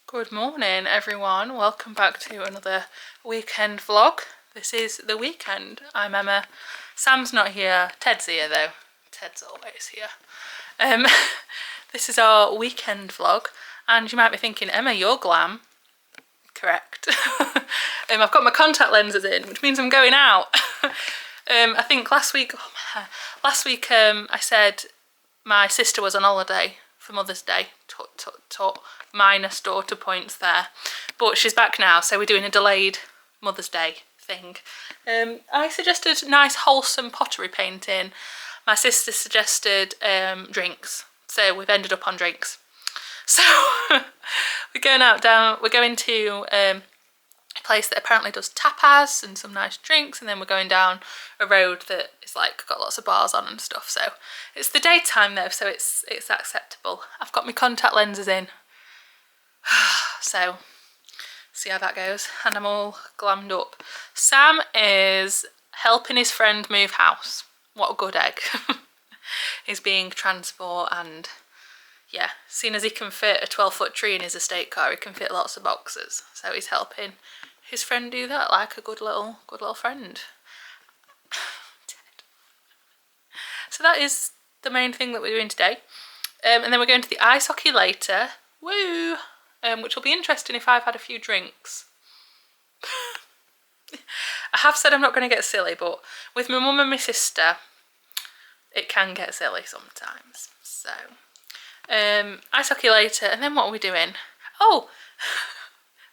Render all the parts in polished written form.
Good morning everyone, welcome back to another weekend vlog. This is the weekend. I'm Emma. Sam's not here, Ted's here though. Ted's always here. This is our weekend vlog and you might be thinking, Emma, you're glam. Correct. I've got my contact lenses in, which means I'm going out. I think last week I said my sister was on holiday for Mother's Day. Minus daughter points there, but she's back now, so we're doing a delayed Mother's Day thing. I suggested nice wholesome pottery painting. My sister suggested drinks, so we've ended up on drinks. So we're going to a place that apparently does tapas and some nice drinks, and then we're going down a road that is like got lots of bars on and stuff. So it's the daytime though, so it's acceptable. I've got my contact lenses in. So, see how that goes, and I'm all glammed up. Sam is helping his friend move house. What a good egg. He's being transport, and yeah, seeing as he can fit a 12-foot tree in his estate car, he can fit lots of boxes. So he's helping his friend do that like a good little friend. So that is the main thing that we're doing today. And then we're going to the ice hockey later. Woo! Which will be interesting if I've had a few drinks. I have said I'm not going to get silly, but with my mum and my sister, it can get silly sometimes. So, ice hockey later, and then what are we doing? Oh,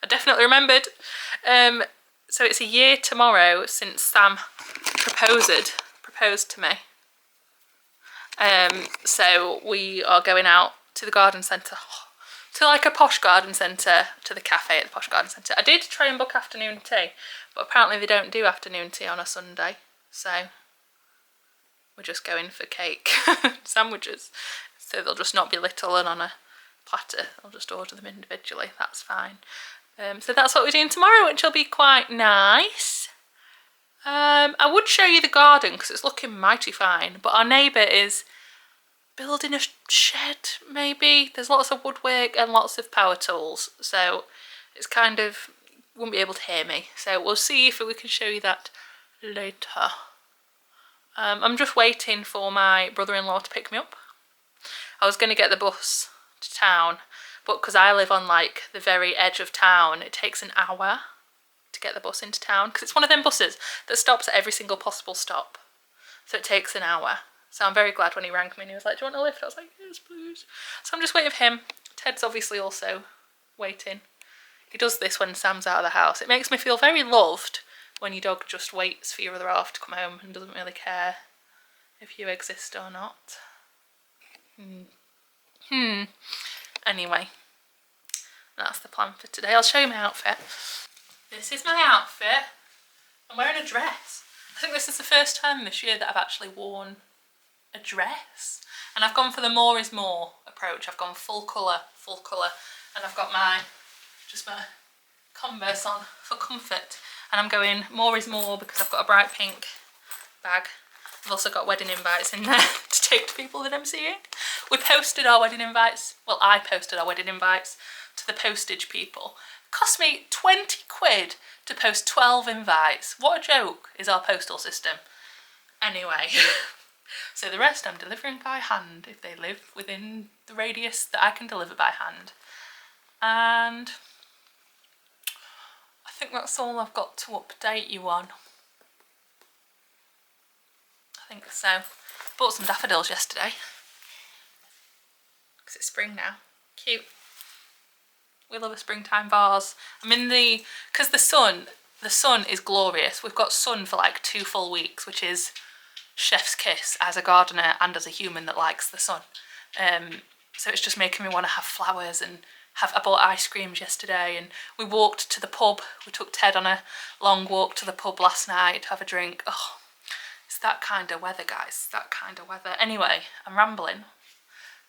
I definitely remembered. So it's a year tomorrow since Sam proposed to me. So we are going out to the garden centre. To like a posh garden centre, to the cafe at the posh garden centre. I did try and book afternoon tea, but apparently they don't do afternoon tea on a Sunday, so we're just going for cake sandwiches. So they'll just not be little and on a platter. I'll just order them individually, that's fine. So that's what we're doing tomorrow, which will be quite nice. I would show you the garden because it's looking mighty fine, but our neighbour is building a shed, maybe. There's lots of woodwork and lots of power tools, so it's kind of, wouldn't be able to hear me. So we'll see if we can show you that later. I'm just waiting for my brother-in-law to pick me up. I was going to get the bus to town, but because I live on like the very edge of town, it takes an hour to get the bus into town, because it's one of them buses that stops at every single possible stop. So it takes an hour. So I'm very glad when he rang me and he was like, do you want a lift? I was like, yes, please. So I'm just waiting for him. Ted's obviously also waiting. He does this when Sam's out of the house. It makes me feel very loved when your dog just waits for your other half to come home and doesn't really care if you exist or not. Anyway, that's the plan for today. I'll show you my outfit. This is my outfit. I'm wearing a dress. I think this is the first time this year that I've actually worn a dress, and I've gone for the more is more approach. I've gone full colour, and I've got my Converse on for comfort, and I'm going more is more because I've got a bright pink bag. I've also got wedding invites in there to take to people that I'm seeing. We posted our wedding invites, well I posted our wedding invites to the postage people. It cost me 20 quid to post 12 invites. What a joke is our postal system. Anyway. So the rest I'm delivering by hand if they live within the radius that I can deliver by hand. And I think that's all I've got to update you on. I think so. Bought some daffodils yesterday. Because it's spring now. Cute. We love a springtime vase. I'm in because the sun is glorious. We've got sun for like 2 full weeks, which is chef's kiss as a gardener and as a human that likes the sun. So it's just making me want to have flowers and I bought ice creams yesterday, and we walked to the pub. We took Ted on a long walk to the pub last night to have a drink. Oh, it's that kind of weather, guys, that kind of weather. Anyway, I'm rambling,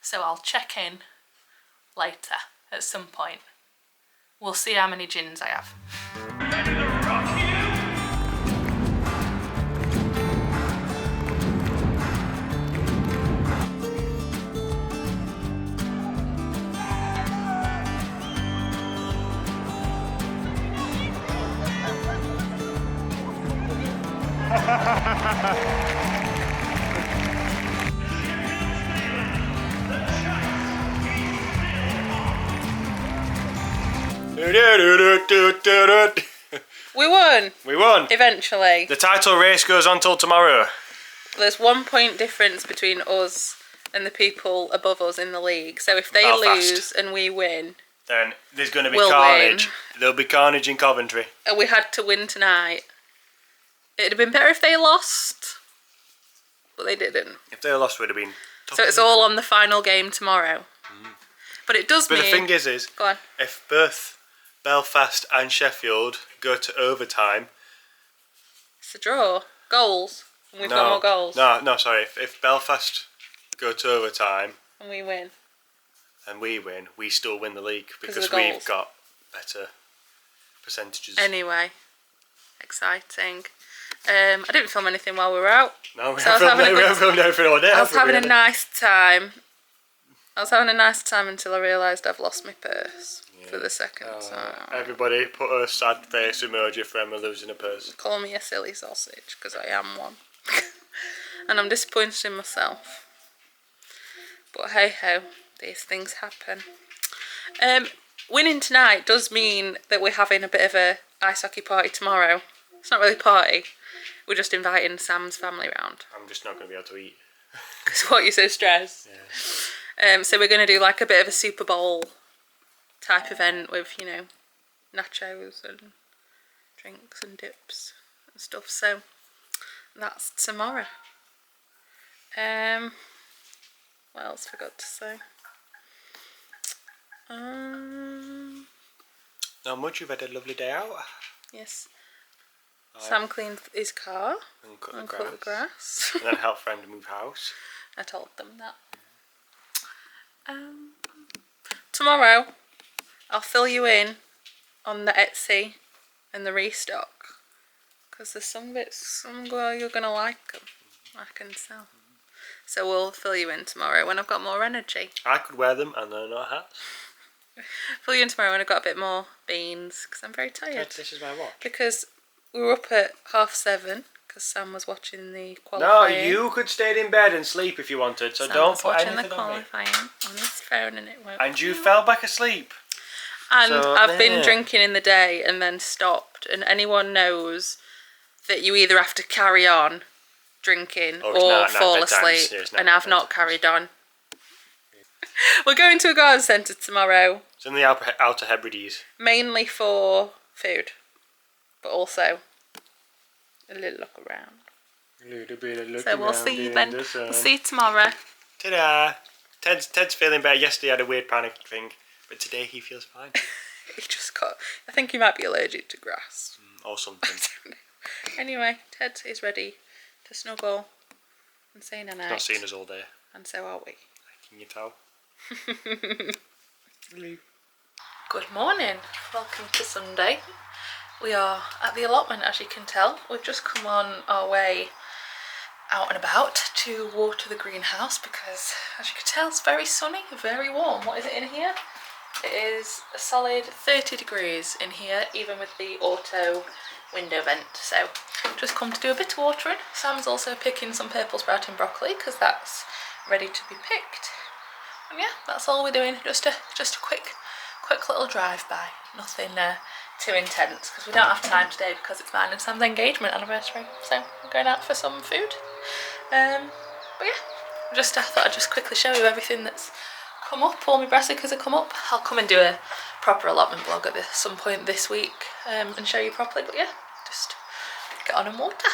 so I'll check in later at some point. We'll see how many gins I have. We won. We won. Eventually. The title race goes on till tomorrow. There's 1 point difference between us and the people above us in the league. So if they Belfast. lose and we win, Then there's going to be we'll carnage. win. There'll be carnage in Coventry. And we had to win tonight. It'd have been better if they lost, but they didn't. If they lost, would have been. So it's all on the final game tomorrow. But it does mean. But the thing is, go on. If both Belfast and Sheffield go to overtime, It's a draw. Goals. And we've got more goals. No, sorry. If Belfast go to overtime And we win. and we win, we still win the league because of the we've goals. got better percentages. Anyway, exciting. I didn't film anything while we were out. No, we So haven't filmed everything all day. I was having a really? nice time. I was having a nice time until I realised I've lost my purse for the second time. Everybody put a sad face emoji for Emma losing a purse. Call me a silly sausage, because I am one. And I'm disappointed in myself. But hey ho, these things happen. Winning tonight does mean that we're having a bit of a ice hockey party tomorrow. It's not really a party. We're just inviting Sam's family round. I'm just not going to be able to eat. Because what, you're so stressed? Yeah. So we're going to do like a bit of a Super Bowl type event with, you know, nachos and drinks and dips and stuff. So that's tomorrow. What else forgot to say? Not much. You've had a lovely day out. Yes. Sam cleaned his car And cut the grass. And then help friend move house. I told them that. Tomorrow, I'll fill you in on the Etsy and the restock. Because there's some bits, you're going to like them. I can tell. So we'll fill you in tomorrow when I've got more energy. I could wear them and they're not hats. Fill you in tomorrow when I've got a bit more beans. Because I'm very tired. This is my watch. Because we were up at 7:30 because Sam was watching the No, qualifying. you could stay in bed and sleep if you wanted, so Sam don't was put watching anything the on me. qualifying on his phone and it won't. And you fell back asleep. And So, I've been there. drinking in the day and then stopped. And anyone knows that you either have to carry on drinking Oh, it's or not fall bedtime. asleep. Yeah, it's not And I've not carried on. We're going to a garden centre tomorrow, It's in the Outer Hebrides. mainly for food, but also a little look around. A little bit of looking So we'll around see you in then. the sun. We'll see you tomorrow. Ta-da! Ted's feeling better. Yesterday he had a weird panic thing, but today he feels fine. He just got. I think he might be allergic to grass. Or something. Anyway, Ted is ready to snuggle and say night. He's not seen us all day. And so are we. Can you tell? Good morning. Welcome to Sunday. We are at the allotment, as you can tell. We've just come on our way out and about to water the greenhouse because, as you can tell, it's very sunny, very warm. What is it in here? It is a solid 30 degrees in here, even with the auto window vent. So, just come to do a bit of watering. Sam's also picking some purple sprouting broccoli because that's ready to be picked. And yeah, that's all we're doing. Just a quick little drive-by. Nothing too intense because we don't have time today because it's mine and Sam's engagement anniversary. So we're going out for some food. But yeah, I thought I'd just quickly show you everything that's come up. All my brassicas have come up. I'll come and do a proper allotment vlog at some point this week and show you properly. But yeah, just get on and water.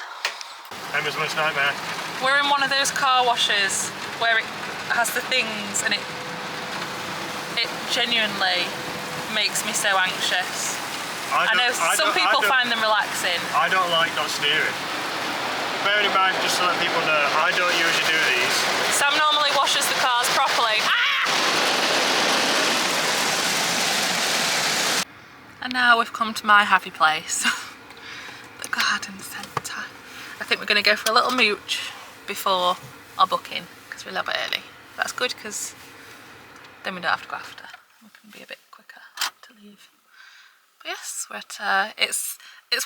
Emma's worst nightmare. We're in one of those car washes where it has the things and it genuinely makes me so anxious. I know some people find them relaxing. I don't like not steering. Bearing in mind, just to let people know, I don't usually do these. Sam normally washes the cars properly. And now we've come to my happy place, the garden centre. I think we're going to go for a little mooch before our booking because we're a little bit early. That's good because then we don't have to go after. We can be a bit quicker to leave. But yes, we're at, it's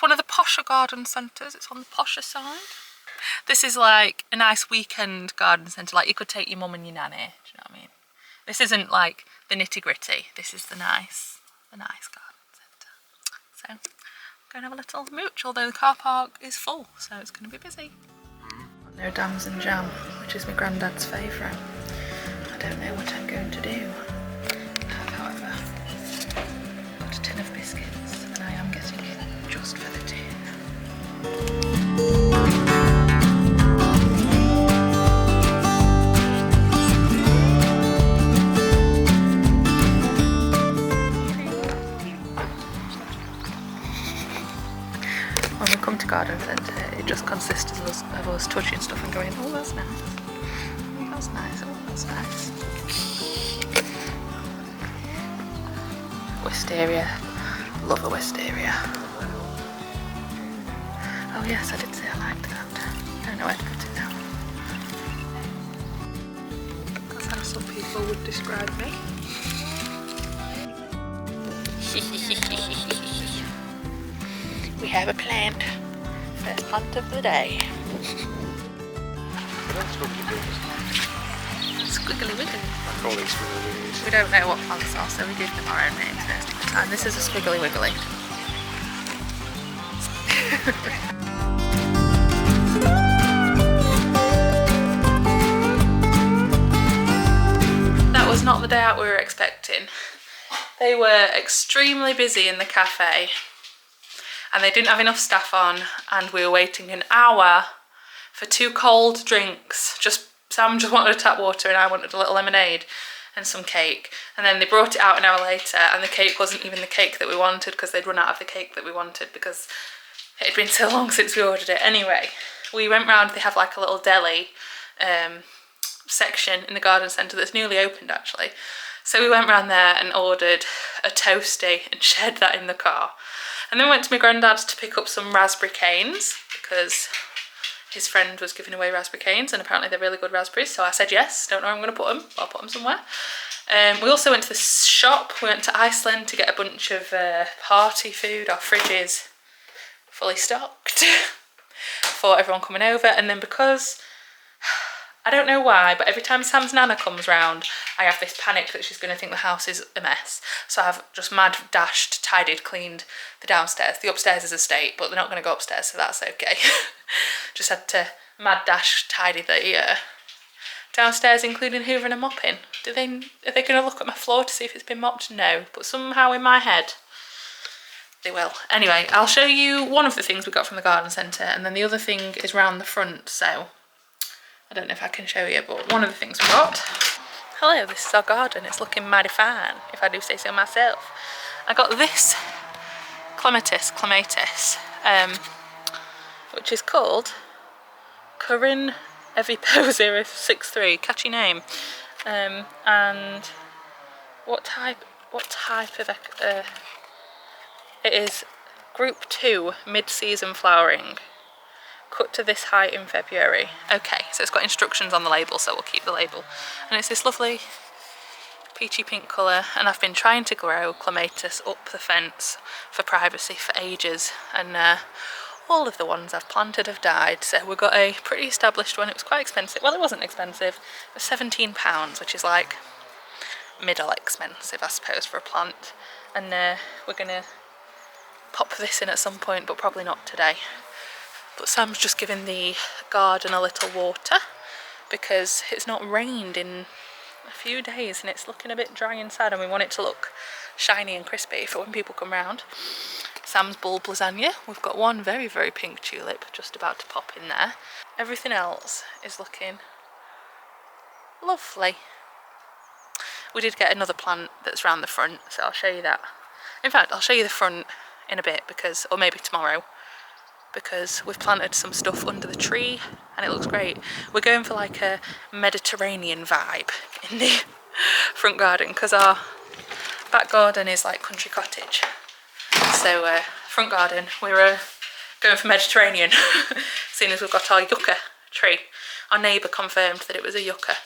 one of the posher garden centres. It's on the posher side. This is like a nice weekend garden centre. Like you could take your mum and your nanny. Do you know what I mean? This isn't like the nitty gritty. This is the nice garden centre. So I'm going to have a little mooch, although the car park is full, so it's going to be busy. No damson jam, which is my granddad's favourite. I don't know what I'm going to do. I have, however, got a tin of biscuits, and I am getting it just for the tin. When we come to garden centre, it just consists of us touching stuff and going, oh, that's nice. Oh, that's nice. Oh, that's nice. Wisteria. Love a wisteria. Oh yes, I did say I liked that. I don't know where to put it now. That's how some people would describe me. We have a plant. First plant of the day. Squiggly wiggly. I call these squiggly wigglies. We don't know what plants are, so we give them our own names most of the time. This is a squiggly wiggly. That was not the day out we were expecting. They were extremely busy in the cafe and they didn't have enough staff on, and we were waiting an hour for 2 cold drinks. Sam just wanted a tap water and I wanted a little lemonade and some cake, and then they brought it out an hour later and the cake wasn't even the cake that we wanted because they'd run out of the cake that we wanted because it had been so long since we ordered it. Anyway, we went round. They have like a little deli section in the garden centre that's newly opened actually. So we went round there and ordered a toasty and shared that in the car. And then went to my granddad's to pick up some raspberry canes because his friend was giving away raspberry canes and apparently they're really good raspberries. So I said yes, don't know where I'm going to put them, but I'll put them somewhere. We also went to the shop. We went to Iceland to get a bunch of party food. Our fridge is fully stocked for everyone coming over. And then because, I don't know why, but every time Sam's nana comes round, I have this panic that she's going to think the house is a mess. So I've just mad dashed, tidied, cleaned the downstairs. The upstairs is a state, but they're not going to go upstairs, so that's okay. Just had to mad dash, tidy the downstairs, including hoovering and mopping. Are they going to look at my floor to see if it's been mopped? No, but somehow in my head they will. Anyway, I'll show you one of the things we got from the garden centre, and then the other thing is round the front, so I don't know if I can show you, but one of the things we got. Hello, this is our garden. It's looking mighty fine, if I do say so myself. I got this clematis, which is called Corinne Evipo 063. Catchy name. And what type of it is? Group 2, mid-season flowering. Cut to this height in February. Okay, so it's got instructions on the label, so we'll keep the label. And it's this lovely peachy pink colour, and I've been trying to grow clematis up the fence for privacy for ages, and all of the ones I've planted have died. So we got a pretty established one. It was quite expensive. Well, it wasn't expensive. It was £17, which is like middle expensive, I suppose, for a plant. And we're gonna pop this in at some point, but probably not today. But Sam's just giving the garden a little water because it's not rained in a few days and it's looking a bit dry inside, and we want it to look shiny and crispy for when people come round. Sam's bulb lasagna. We've got one very, very pink tulip just about to pop in there. Everything else is looking lovely. We did get another plant that's round the front, so I'll show you that. In fact, I'll show you the front in a bit because, or maybe tomorrow, because we've planted some stuff under the tree and it looks great. We're going for like a Mediterranean vibe in the front garden because our back garden is like country cottage. So front garden, we're going for Mediterranean, seeing as we've got our yucca tree. Our neighbour confirmed that it was a yucca.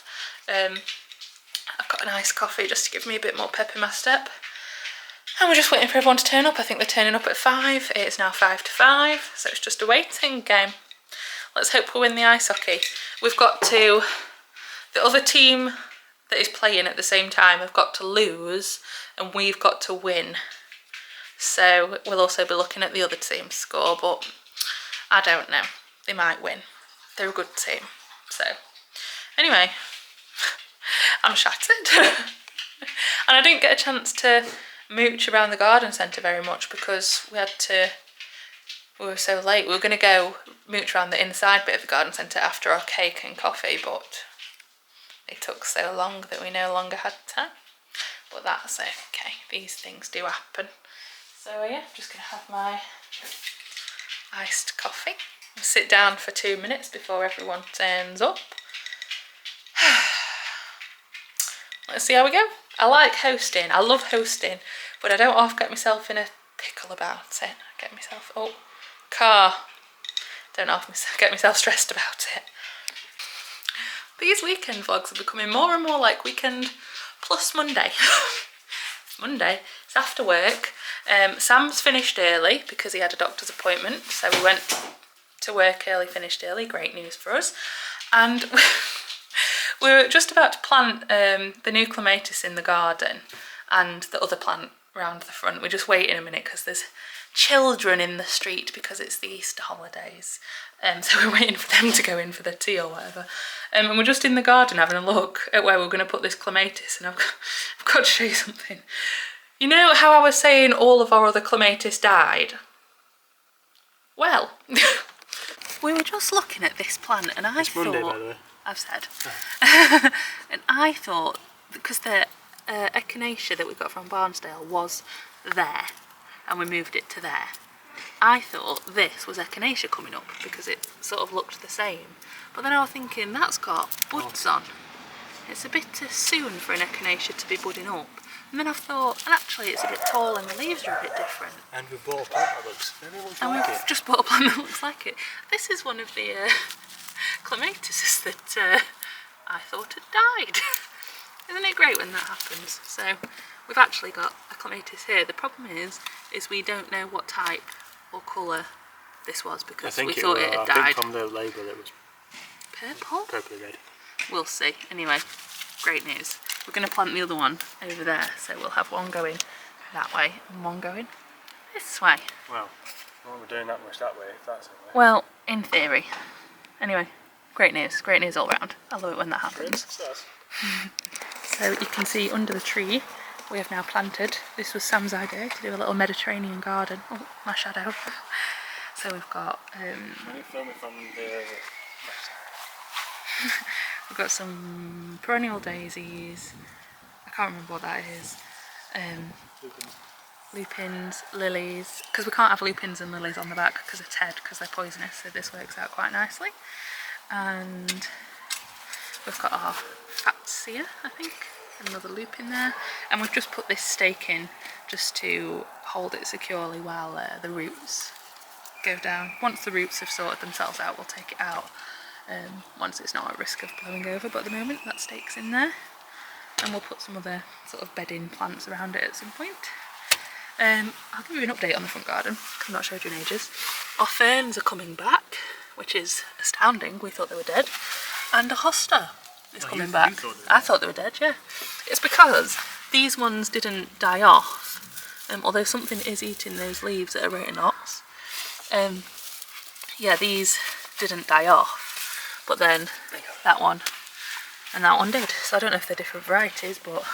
I've got an iced coffee just to give me a bit more pep in my step. And we're just waiting for everyone to turn up. I think they're turning up at 5. It is now 5 to 5, so it's just a waiting game. let's hope we win the ice hockey. We've got to, the other team that is playing at the same time have got to lose and we've got to win. So we'll also be looking at the other team's score, but I don't know. They might win. They're a good team. So anyway, I'm shattered. And I didn't get a chance to mooch around the garden centre very much because we were so late. We were going to go mooch around the inside bit of the garden centre after our cake and coffee, but it took so long that we no longer had time. But that's okay. These things do happen. So yeah, I'm just going to have my iced coffee and sit down for 2 minutes before everyone turns up. Let's see how we go. I like hosting. I love hosting, but I don't often get myself in a pickle about it. I get myself, oh, car. Don't often get myself stressed about it. These weekend vlogs are becoming more and more like weekend plus Monday. It's Monday, it's after work. Sam's finished early because he had a doctor's appointment, so we went to work early, finished early, great news for us. And we're just about to plant the new clematis in the garden and the other plant round the front. We're just waiting a minute because there's children in the street because it's the Easter holidays. So we're waiting for them to go in for the tea or whatever. And we're just in the garden having a look at where we're going to put this clematis, and I've got to show you something. You know how I was saying all of our other clematis died? Well, we were just looking at this plant and I thought... Monday, by the way. I've said. Oh. And I thought, because the echinacea that we got from Barnsdale was there, and we moved it to there, I thought this was echinacea coming up because it sort of looked the same. But then I was thinking, that's got buds on. It's a bit too soon for an echinacea to be budding up. And then I thought, and actually it's a bit tall and the leaves are a bit different. And we've bought a plant that looks like it. We've just bought a plant that looks like it. This is one of the clematises that I thought had died. Isn't it great when that happens? So we've actually got a clematis here. The problem is we don't know what type or colour this was because we thought it had died. I think from the label it was purple? Purpley red. We'll see. Anyway, great news. We're going to plant the other one over there, so we'll have one going that way and one going this way. Well, we're doing that much that way if that's it. Well, in theory. Anyway, great news all round. I love it when that happens. So you can see under the tree we have now planted. This was Sam's idea to do a little Mediterranean garden. Oh, my shadow. So we've got film it from the we've got some perennial daisies. I can't remember what that is. Lupins, lilies, because we can't have lupins and lilies on the back because of Ted, because they're poisonous, so this works out quite nicely. And we've got our fatsia, I think, another lupin there, and we've just put this stake in just to hold it securely while the roots go down. Once the roots have sorted themselves out, we'll take it out once it's not at risk of blowing over, but at the moment that stake's in there, and we'll put some other sort of bedding plants around it at some point. I'll give you an update on the front garden, I've not showed you in ages. Our ferns are coming back, which is astounding. We thought they were dead. And a hosta is coming back. I thought they were dead, yeah. It's because these ones didn't die off, although something is eating those leaves at a rate of knots. Yeah, these didn't die off, but then that one and that one did. So I don't know if they're different varieties, but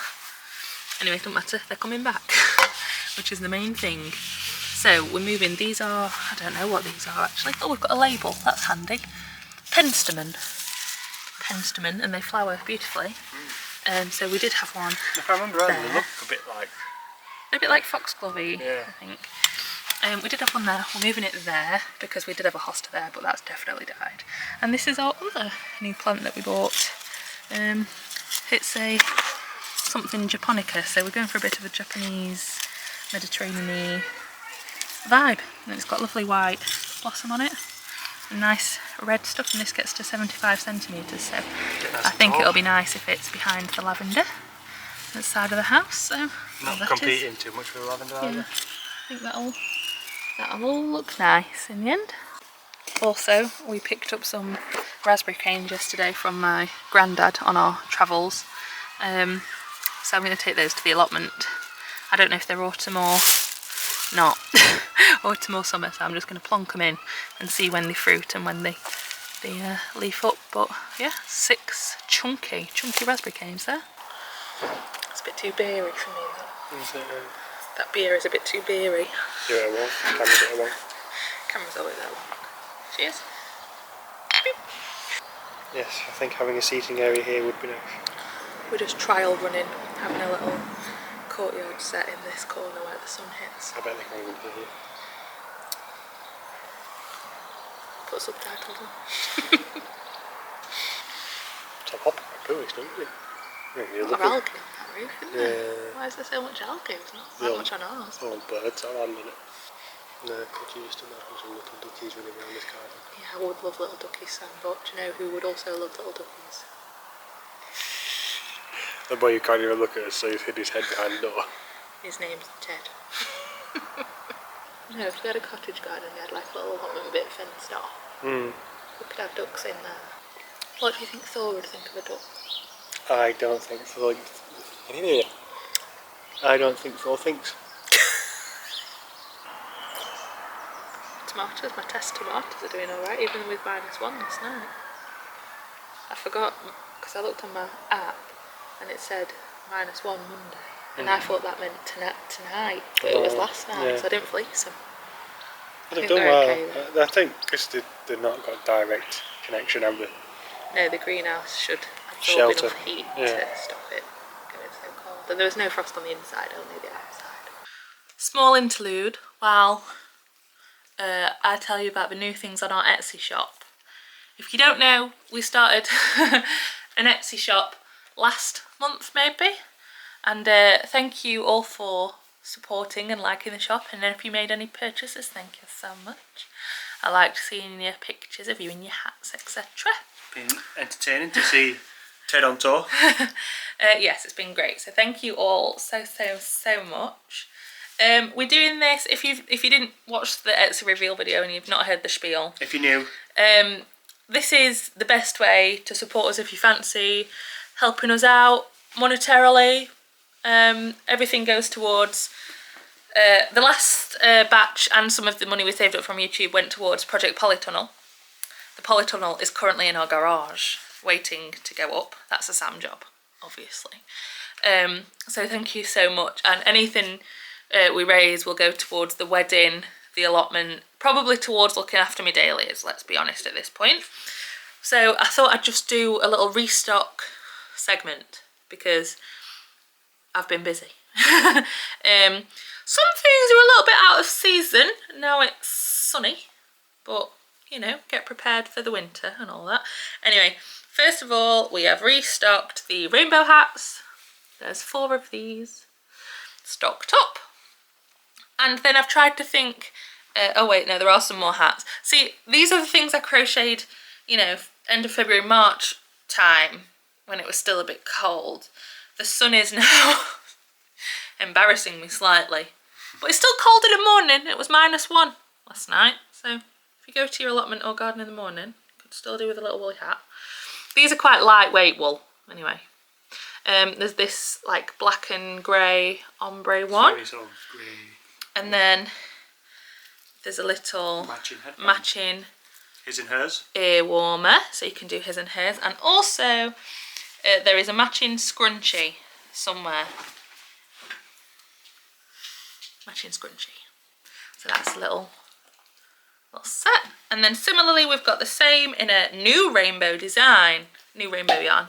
anyway, it doesn't matter. They're coming back, which is the main thing. So we're moving. These are, I don't know what these are actually. Oh, we've got a label. That's handy. Penstemon, and they flower beautifully. So we did have one. If I remember right, they look a bit like foxglovey, yeah. I think. We did have one there. We're moving it there because we did have a hosta there, but that's definitely died. And this is our other new plant that we bought. It's a something japonica, so we're going for a bit of a Japanese Mediterranean-y vibe. And it's got lovely white blossom on it, and nice red stuff, and this gets to 75 centimetres, so I think it'll be nice if it's behind the lavender at the side of the house. So not competing too much with the lavender either. I think that'll all look nice in the end. Also, we picked up some raspberry canes yesterday from my granddad on our travels. So I'm going to take those to the allotment. I don't know if they're autumn or not, autumn or summer, so I'm just going to plonk them in and see when they fruit and when they leaf up. But yeah, 6 chunky raspberry canes there. It's a bit too beery for me though. Is it, That beer is a bit too beery. give it a walk. Camera's at a walk. Camera's always at a walk. Cheers. Yes, I think having a seating area here would be nice. We're just trial running, having a little courtyard set in this corner where the sun hits. I bet they can't even hear you. Put subtitles on. It's a hop pooish, don't it? There's algae on that roof, isn't there? Yeah. Why is there so much algae? There's not that much on ours. Oh, birds are on it. No, could you just imagine some little duckies running around this garden? Yeah, I would love little duckies, Sam, but do you know who would also love little duckies? The boy you can't even look at us, so he's hid his head behind the door. His name's Ted. No, if we had a cottage garden, we had like a little allotment bit fenced off. We could have ducks in there. What do you think Thor would think of a duck? I don't think Thor... I don't think Thor thinks. Tomatoes, my test tomatoes are doing alright, even with -1 this night. I forgot, because I looked on my app and it said -1 Monday, and I thought that meant tonight, but it was last night, so I didn't fleece them. They've done well. Okay, I think because they've not got direct connection, have they? No, the greenhouse should absorb enough heat to stop it getting so cold. And there was no frost on the inside, only the outside. Small interlude while I tell you about the new things on our Etsy shop. If you don't know, we started an Etsy shop last month maybe, and thank you all for supporting and liking the shop, and if you made any purchases, thank you so much. I liked seeing your pictures of you in your hats, etc. Been entertaining to see Ted on tour. Yes, it's been great, so thank you all so much. We're doing this, if you didn't watch the Etsy reveal video and you've not heard the spiel, if you're new, this is the best way to support us if you fancy helping us out monetarily. Everything goes towards the last batch, and some of the money we saved up from YouTube went towards Project Polytunnel. The polytunnel is currently in our garage waiting to go up. That's a Sam job, obviously. So thank you so much, and anything we raise will go towards the wedding, the allotment, probably towards looking after my dailies, let's be honest at this point. So I thought I'd just do a little restock segment because I've been busy. Some things are a little bit out of season. Now it's sunny, but you know, get prepared for the winter and all that. Anyway, first of all, we have restocked the rainbow hats. There's 4 of these stocked up. And then I've tried to think, oh wait, no, there are some more hats. See, these are the things I crocheted, you know, end of February, March time, when it was still a bit cold. The sun is now embarrassing me slightly. But it's still cold in the morning. It was -1 last night. So if you go to your allotment or garden in the morning, you could still do with a little woolly hat. These are quite lightweight wool, anyway. There's this like black and grey ombre one. And then there's a little matching his and hers ear warmer, so you can do his and hers. And also there is a matching scrunchie somewhere. Matching scrunchie. So that's a little set. And then similarly we've got the same in a new rainbow design, new rainbow yarn,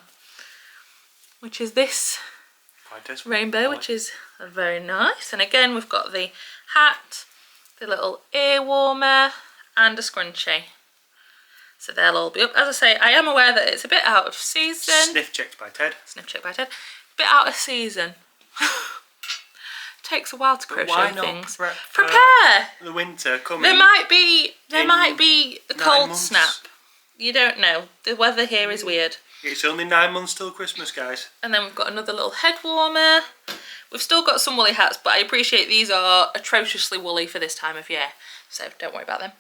which is this rainbow, which is very nice. And again we've got the hat, the little ear warmer and a scrunchie. So they'll all be up. As I say, I am aware that it's a bit out of season. Sniff checked by Ted. Sniff checked by Ted. Bit out of season. Takes a while to crochet things. Prepare. The winter coming. There might be a cold snap. You don't know. The weather here is weird. It's only 9 months till Christmas, guys. And then we've got another little head warmer. We've still got some woolly hats, but I appreciate these are atrociously woolly for this time of year, so don't worry about them.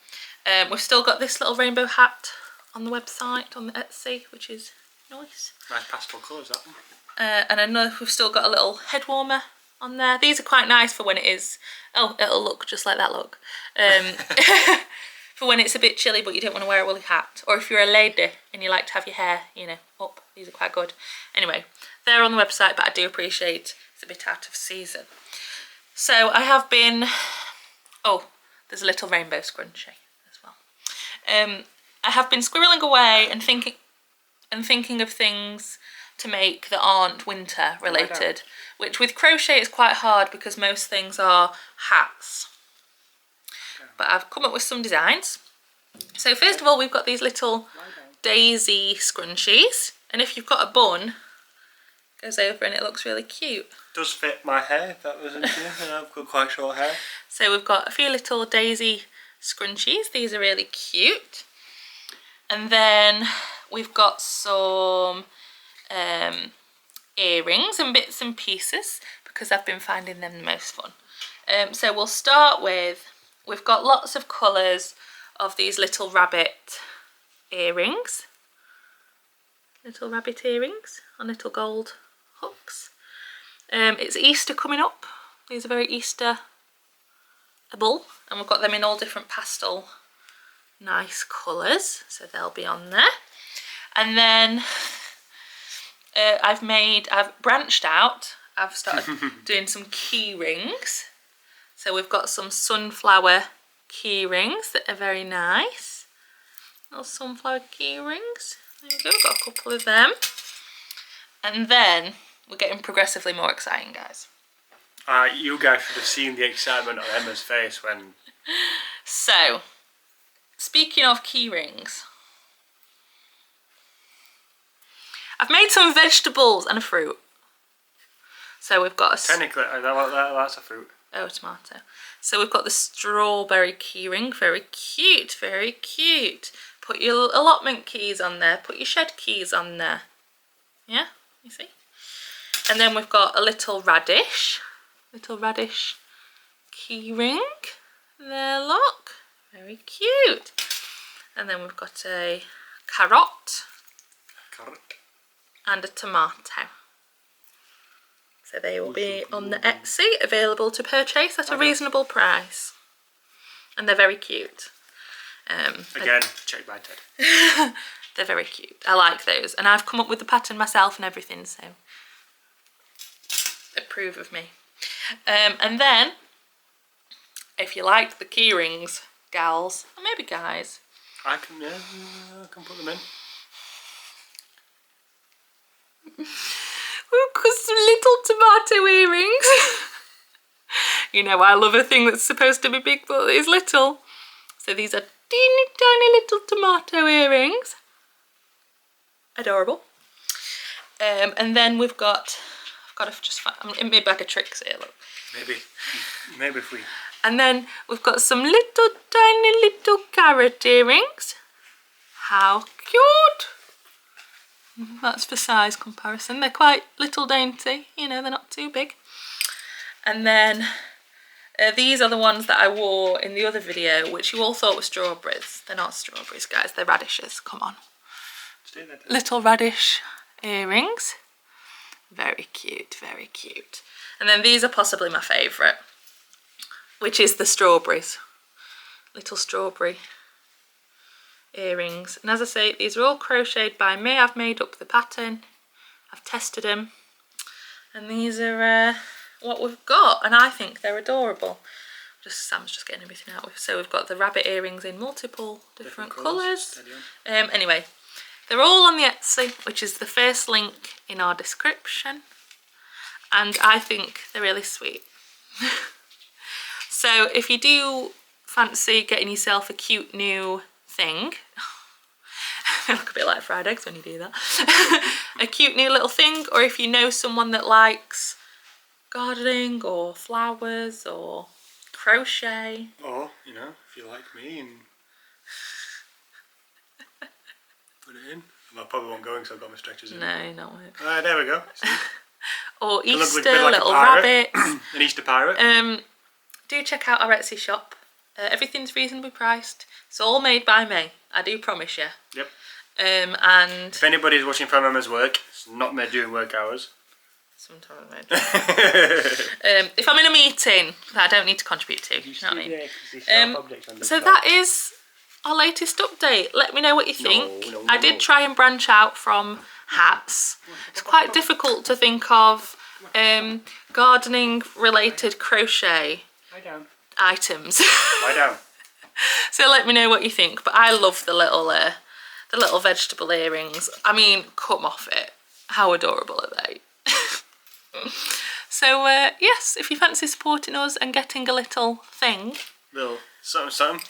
We've still got this little rainbow hat on the website, on the Etsy, which is nice. Nice pastel colours, that one. And I know we've still got a little head warmer on there. These are quite nice for when it is, oh, it'll look just like that look. For when it's a bit chilly but you don't want to wear a woolly hat. Or if you're a lady and you like to have your hair, you know, up. These are quite good. Anyway, they're on the website, but I do appreciate it's a bit out of season. So I have been, oh, there's a little rainbow scrunchie as well. I have been squirreling away and thinking of things to make that aren't winter related, which with crochet is quite hard because most things are hats. But I've come up with some designs. So first of all, we've got these little daisy scrunchies, and if you've got a bun, it goes over and it looks really cute. Does fit my hair, if that wasn't clear, and I've got quite short hair. So we've got a few little daisy scrunchies. These are really cute. And then we've got some earrings and bits and pieces because I've been finding them the most fun. So we'll start with, we've got lots of colours of these little rabbit earrings. Little rabbit earrings on little gold hooks. It's Easter coming up. These are very Easterable, and we've got them in all different pastel nice colours, so they'll be on there. And then I've branched out. I've started doing some key rings. So we've got some sunflower key rings that are very nice. Little sunflower key rings. There we go, got a couple of them. And then we're getting progressively more exciting, guys. You guys should have seen the excitement on Emma's face when... So, speaking of key rings, I've made some vegetables and a fruit. So we've got a... Technically, that's a fruit. Oh, tomato. So we've got the strawberry key ring. Very cute, very cute. Put your allotment keys on there. Put your shed keys on there. Yeah, you see? And then we've got a little radish. Little radish key ring. There, look. Very cute. And then we've got a carrot. And a tomato. So they will be on the Etsy, available to purchase at a reasonable price. And they're very cute. Again, check by Ted. They're very cute. I like those. And I've come up with the pattern myself and everything, so approve of me. And then, if you like the key rings, gals, or maybe guys, I can put them in. We've got some little tomato earrings. You know, I love a thing that's supposed to be big but is little. So these are teeny tiny little tomato earrings. Adorable. And then we've got, I've got to just find, I'm in my bag of tricks here, look. Maybe if we... And then we've got some little tiny little carrot earrings. How cute! That's for size comparison. They're quite little dainty, you know, they're not too big. And then these are the ones that I wore in the other video, which you all thought were strawberries. They're not strawberries, guys, they're radishes. Come on. Little radish earrings. Very cute, very cute. And then these are possibly my favourite, which is the strawberries. Little strawberry earrings. And as I say, these are all crocheted by me. I've made up the pattern, I've tested them, and these are what we've got, and I think they're adorable. Sam's just getting everything out. So we've got the rabbit earrings in multiple different colours. Anyway, they're all on the Etsy, which is the first link in our description, and I think they're really sweet. So if you do fancy getting yourself a cute new thing, I look a bit like fried eggs when you do that, a cute new little thing, or if you know someone that likes gardening or flowers or crochet, or you know, if you like me and put it in. I probably won't go in because I've got my stretchers in. No, not work. There we go. Or Easter, like little rabbits. An Easter pirate. Do check out our Etsy shop. Everything's reasonably priced. It's all made by me, I do promise you. Yep. And if anybody's watching from Emma's work, it's not made during work hours. Sometimes I do. If I'm in a meeting that I don't need to contribute to, you know what I mean? So that is our latest update. Let me know what you think. I did try and branch out from hats. It's quite difficult to think of gardening related crochet items. Lie down. So let me know what you think. But I love the little vegetable earrings. I mean, come off it. How adorable are they? So yes, if you fancy supporting us and getting a little thing, Little something.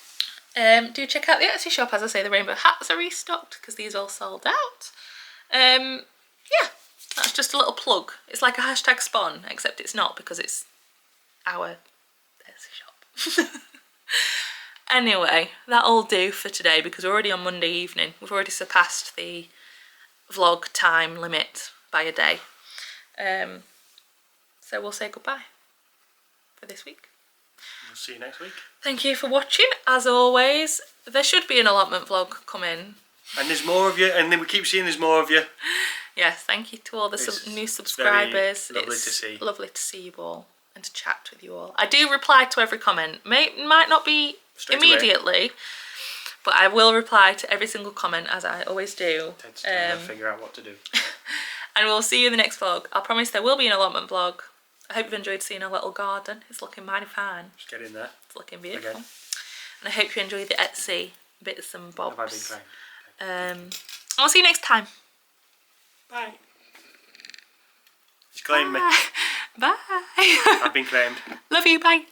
Do check out the Etsy shop. As I say, the rainbow hats are restocked because these all sold out. Yeah, that's just a little plug. It's like a hashtag spawn, except it's not because it's our Etsy shop. Anyway, that'll do for today because we're already on Monday evening. We've already surpassed the vlog time limit by a day. So we'll say goodbye for this week. We'll see you next week. Thank you for watching. As always, there should be an allotment vlog coming. And there's more of you, and then we keep seeing there's more of you. Yes, thank you to all the new subscribers. Lovely to see. Lovely to see you all and to chat with you all. I do reply to every comment. Might not be Straight immediately, away. but I will reply to every single comment as I always do. Tends to figure out what to do. And we'll see you in the next vlog. I'll promise there will be an allotment vlog. I hope you've enjoyed seeing our little garden. It's looking mighty fine. Just get in there. It's looking beautiful. Again. And I hope you enjoyed the Etsy bits and bobs. Have I been claimed? I'll see you next time. Bye. He's claimed me. Bye. I've been claimed. Love you. Bye.